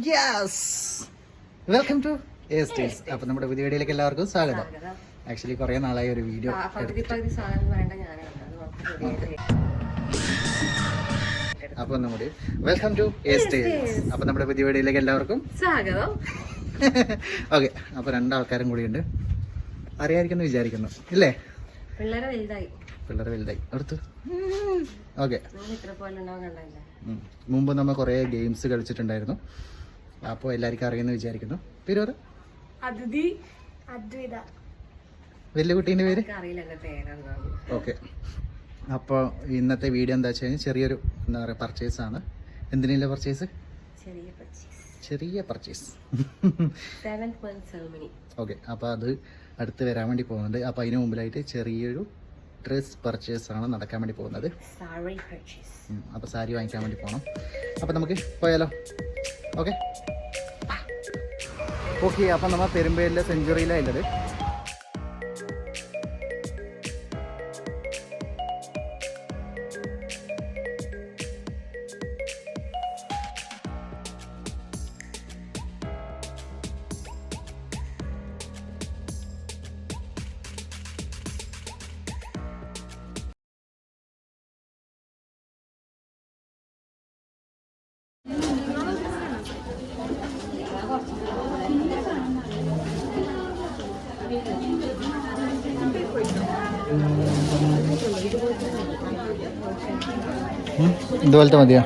Yes, welcome to estates. അപ്പോൾ നമ്മുടെ പുതിയ വീഡിയോയിലേക്ക് എല്ലാവർക്കും സ്വാഗതം. ആക്ച്വലി കുറേ നാളായി ഒരു വീഡിയോ. അപ്പോൾ നമ്മുടെ വെൽക്കം ടു എസ്റ്റേറ്റ്സ്. അപ്പോൾ നമ്മുടെ പുതിയ വീഡിയോയിലേക്ക് എല്ലാവർക്കും സ്വാഗതം. ഓക്കെ, അപ്പോൾ രണ്ടാൾക്കാരും കൂടിയുണ്ട്. അറിയാതിരിക്കുന്നു വിചാരിക്കുന്നു ഇല്ലേ? പിള്ളേരെ വലുതായി അടുത്ത്. ഓക്കെ, മുമ്പ് നമ്മൾ കുറേ ഗെയിംസ് കളിച്ചിട്ടുണ്ടായിരുന്നു. അപ്പോൾ എല്ലാവർക്കും അറിയുമെന്ന് വിചാരിക്കുന്നു. പേര് പറ. വലിയ കുട്ടീൻ്റെ പേര് ഓക്കെ. അപ്പോൾ ഇന്നത്തെ വീഡിയോ എന്താ വെച്ച് കഴിഞ്ഞാൽ ചെറിയൊരു എന്താ പറയുക പർച്ചേസാണ്. എന്തിനുള്ള പർച്ചേസ്? ചെറിയ പർച്ചേസ്. ഓക്കെ, അപ്പോൾ അത് അടുത്ത് വരാൻ വേണ്ടി പോകുന്നുണ്ട്. അപ്പോൾ അതിന് മുമ്പിലായിട്ട് ചെറിയൊരു ഡ്രസ് പർച്ചേസാണ് നടക്കാൻ വേണ്ടി പോകുന്നത്. അപ്പോൾ സാരി വാങ്ങിക്കാൻ വേണ്ടി പോകണം. അപ്പോൾ നമുക്ക് പോയാലോ? Okay okay. അപ്പം നമ്മൾ പെരുമ്പേലിലെ സെഞ്ചുറിയിലാണ് ഉള്ളത്. ഇതുപോലത്തെ മതിയോ?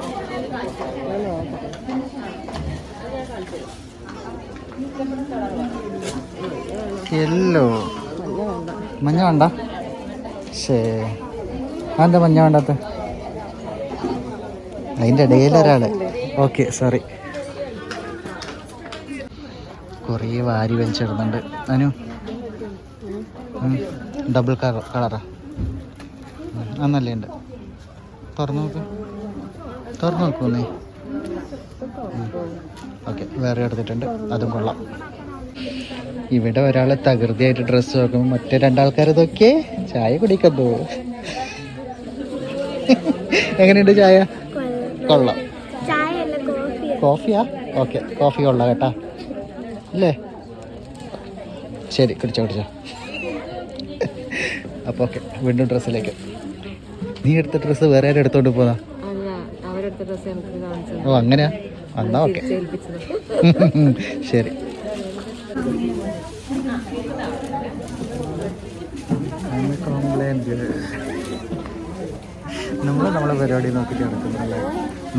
യെല്ലോ. മഞ്ഞ വേണ്ട. ശേ, അതെന്താ മഞ്ഞ വേണ്ടാത്ത? അതിൻ്റെ ഇടയിലൊരാള്. Okay, sorry. കുറേ വാരി വലിച്ചിടുന്നുണ്ട്. അനു ഡബിൾ കളറാ? അന്നല്ലേ ഉണ്ട്. തുറന്നു നോക്കൂന്നേ. ഓക്കെ, വേറെ എടുത്തിട്ടുണ്ട്, അതും കൊള്ളാം. ഇവിടെ ഒരാൾ തകൃതിയായിട്ട് ഡ്രസ്സ് നോക്കുമ്പോൾ മറ്റേ രണ്ടാൾക്കാർ ഇതൊക്കെ ചായ കുടിക്കുന്നു. എങ്ങനെയുണ്ട് ചായ? കൊള്ളാം. കോഫിയാ? ഓക്കെ, കോഫി കൊള്ളാം കേട്ടാ. അല്ലേ? ശരി, കുടിച്ചോ. അപ്പോൾ ഓക്കെ, വീണ്ടും ഡ്രസ്സിലേക്ക്. നീ എടുത്ത ഡ്രസ്സ് വേറെ ആരും എടുത്തോണ്ട് പോന്നാ? ഓ, അങ്ങനെയാ? എന്നാ ഓക്കെ, ശരി. നമ്മളെ പരിപാടി നോക്കിയിട്ട് നടക്കുന്നല്ലേ?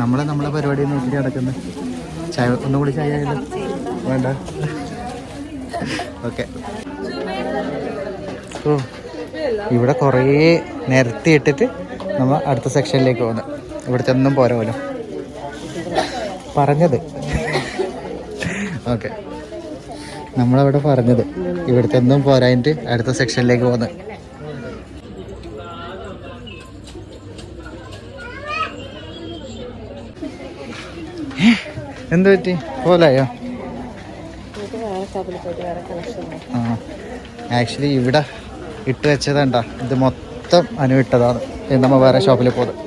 നമ്മളെ പരിപാടി നോക്കിയിട്ട് നടക്കുന്നത്. ചായ ഒന്നുകൂടി ചായ വേണ്ട? ഓക്കെ. ഓ, ഇവിടെ കുറേ നിരത്തി ഇട്ടിട്ട് നമ്മൾ അടുത്ത സെക്ഷനിലേക്ക് പോകുന്നത്. ഇവിടുത്തെ ഒന്നും പോരാ പോലും പറഞ്ഞത്. ഓക്കെ, നമ്മളവിടെ പറഞ്ഞത് ഇവിടുത്തെ ഒന്നും പോരായിട്ട് അടുത്ത സെക്ഷനിലേക്ക് പോകുന്നത്. എന്ത് പറ്റി? പോലായോ? ആ, ആക്ച്വലി ഇവിടെ ഇട്ട് വെച്ചതണ്ട, ഇത് മൊത്തം അനുവിട്ടതാണ്. നമ്മൾ വേറെ ഷോപ്പിൽ പോകുന്നത്.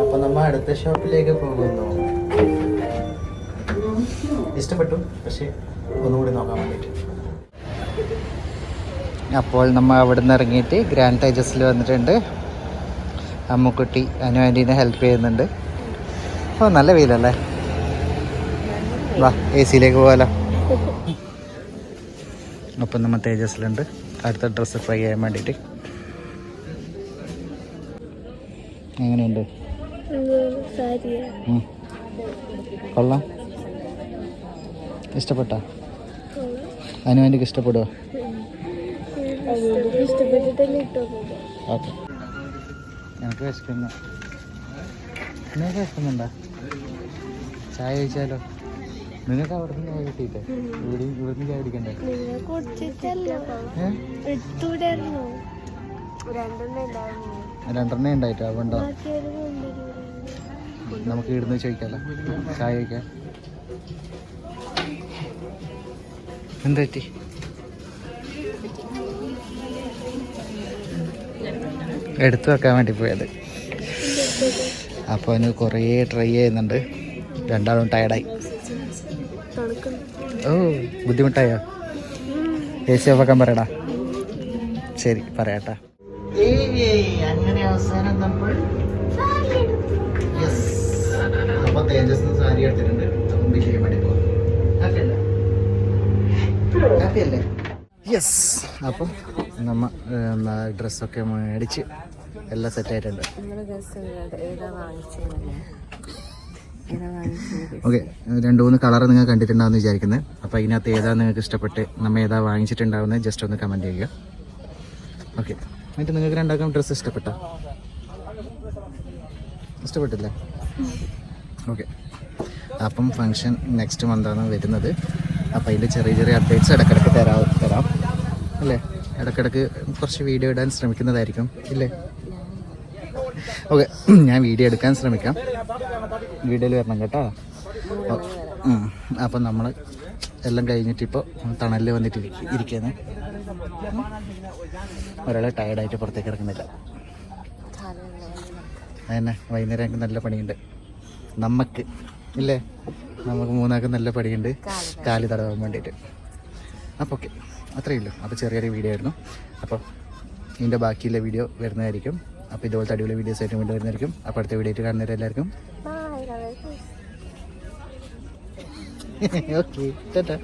അപ്പൊ നമ്മ അടുത്ത ഷോപ്പിലേക്ക് പോകുന്നു. ഇഷ്ടപ്പെട്ടു, പക്ഷെ ഒന്നുകൂടി നോക്കാൻ വേണ്ടിയിട്ട്. അപ്പോൾ നമ്മൾ അവിടെ നിന്ന് ഇറങ്ങിയിട്ട് ഗ്രാൻഡ് തേജസിൽ വന്നിട്ടുണ്ട്. അമ്മുക്കുട്ടി അനു ആൻറ്റീനെ ഹെൽപ്പ് ചെയ്യുന്നുണ്ട്. ഓ, നല്ല വെയിലല്ലേ? വാ, എ സിയിലേക്ക് പോകാലോ. അപ്പം നമ്മൾ തേജസ്സിലുണ്ട് അടുത്ത ഡ്രസ്സ് ട്രൈ ചെയ്യാൻ വേണ്ടിയിട്ട്. എങ്ങനെയുണ്ട്? കൊള്ളാം. ഇഷ്ടപ്പെട്ടോ? അനുവാൻ്റിക്ക് ഇഷ്ടപ്പെടുമോ? ഓക്കെ. എനിക്ക് വിശക്കുന്നു. നിങ്ങൾക്ക് വിശക്കുന്നുണ്ടോ? ചായ കഴിച്ചാലോ? നിങ്ങൾക്ക് അവിടെ നിന്ന് ചായ കിട്ടിയില്ലേ? ഇവിടുന്ന് ചായ കുടിക്കണ്ടേ? രണ്ടെണ്ണേ ഉണ്ടായിട്ടോ? അതുകൊണ്ടോ നമുക്ക് ഇവിടുന്ന് ചോദിക്കാമല്ലോ ചായ കഴിക്കാൻ. എന്ത് പറ്റി? എടുത്തു വെക്കാൻ വേണ്ടി പോയത്. അപ്പോൾ അവന് കുറേ ട്രൈ ചെയ്യുന്നുണ്ട്. രണ്ടാളും ടയർഡായി. ഓ ബുദ്ധിമുട്ടായോ? AC ഓഫ് ആക്കാൻ പറയടാ. ശരി പറയാട്ടാ. അങ്ങനെ അവസാനം നമ്മൾ അപ്പോൾ തേജസ് സാരി എടുത്തിട്ടുണ്ട്. അപ്പം ചെയ്യാൻ വേണ്ടി പോകും. ഹാപ്പി അല്ലേ? യെസ്. അപ്പം നമ്മൾ ഡ്രസ്സൊക്കെ മേടിച്ച് എല്ലാം സെറ്റായിട്ടുണ്ട്. ഓക്കെ, 2-3 കളർ നിങ്ങൾ കണ്ടിട്ടുണ്ടാവുമെന്ന് വിചാരിക്കുന്നത്. അപ്പോൾ ഇതിനകത്ത് ഏതാ നിങ്ങൾക്ക് ഇഷ്ടപ്പെട്ട് നമ്മൾ ഏതാ വാങ്ങിച്ചിട്ടുണ്ടാവുന്നത് ജസ്റ്റ് ഒന്ന് കമൻറ്റ് ചെയ്യുക. ഓക്കെ, എന്നിട്ട് നിങ്ങൾക്ക് രണ്ടാൾക്കും ഡ്രസ്സ് ഇഷ്ടപ്പെട്ടില്ലേ? ഓക്കെ, അപ്പം ഫങ്ഷൻ നെക്സ്റ്റ് മന്താണ് വരുന്നത്. അപ്പോൾ അതിൻ്റെ ചെറിയ ചെറിയ അപ്ഡേറ്റ്സ് ഇടയ്ക്കിടയ്ക്ക് തരാം അല്ലേ? ഇടയ്ക്കിടയ്ക്ക് കുറച്ച് വീഡിയോ ഇടാൻ ശ്രമിക്കുന്നതായിരിക്കും ഇല്ലേ? ഓക്കെ, ഞാൻ വീഡിയോ എടുക്കാൻ ശ്രമിക്കാം. വീഡിയോയിൽ വരണം കേട്ടോ. അപ്പം നമ്മൾ എല്ലാം കഴിഞ്ഞിട്ടിപ്പോൾ തണലിൽ വന്നിട്ട് ഇരിക്കുന്നത്. ഒരാൾ ടയർഡായിട്ട് പുറത്തേക്ക് ഇറങ്ങുന്നില്ല. അതന്നെ, വൈകുന്നേരം എനിക്ക് നല്ല പണിയുണ്ട്. നമുക്ക് ഇല്ലേ, നമുക്ക് 3 നല്ല പണിയുണ്ട് കാല് തടവാൻ വേണ്ടിയിട്ട്. അപ്പോൾ ഓക്കെ, അത്രയേ ഉള്ളൂ. അപ്പോൾ ചെറിയൊരു വീഡിയോ ആയിരുന്നു. അപ്പോൾ ഇതിൻ്റെ ബാക്കിയുള്ള വീഡിയോ വരുന്നതായിരിക്കും. അപ്പോൾ ഇതുപോലത്തെ അടിപൊളി വീഡിയോസ് ആയിട്ട് വേണ്ടി വരുന്നതായിരിക്കും. അപ്പോൾ അടുത്ത വീഡിയോ ആയിട്ട് കാണുന്നവരെല്ലാവർക്കും ഓക്കെ ടാറ്റാ.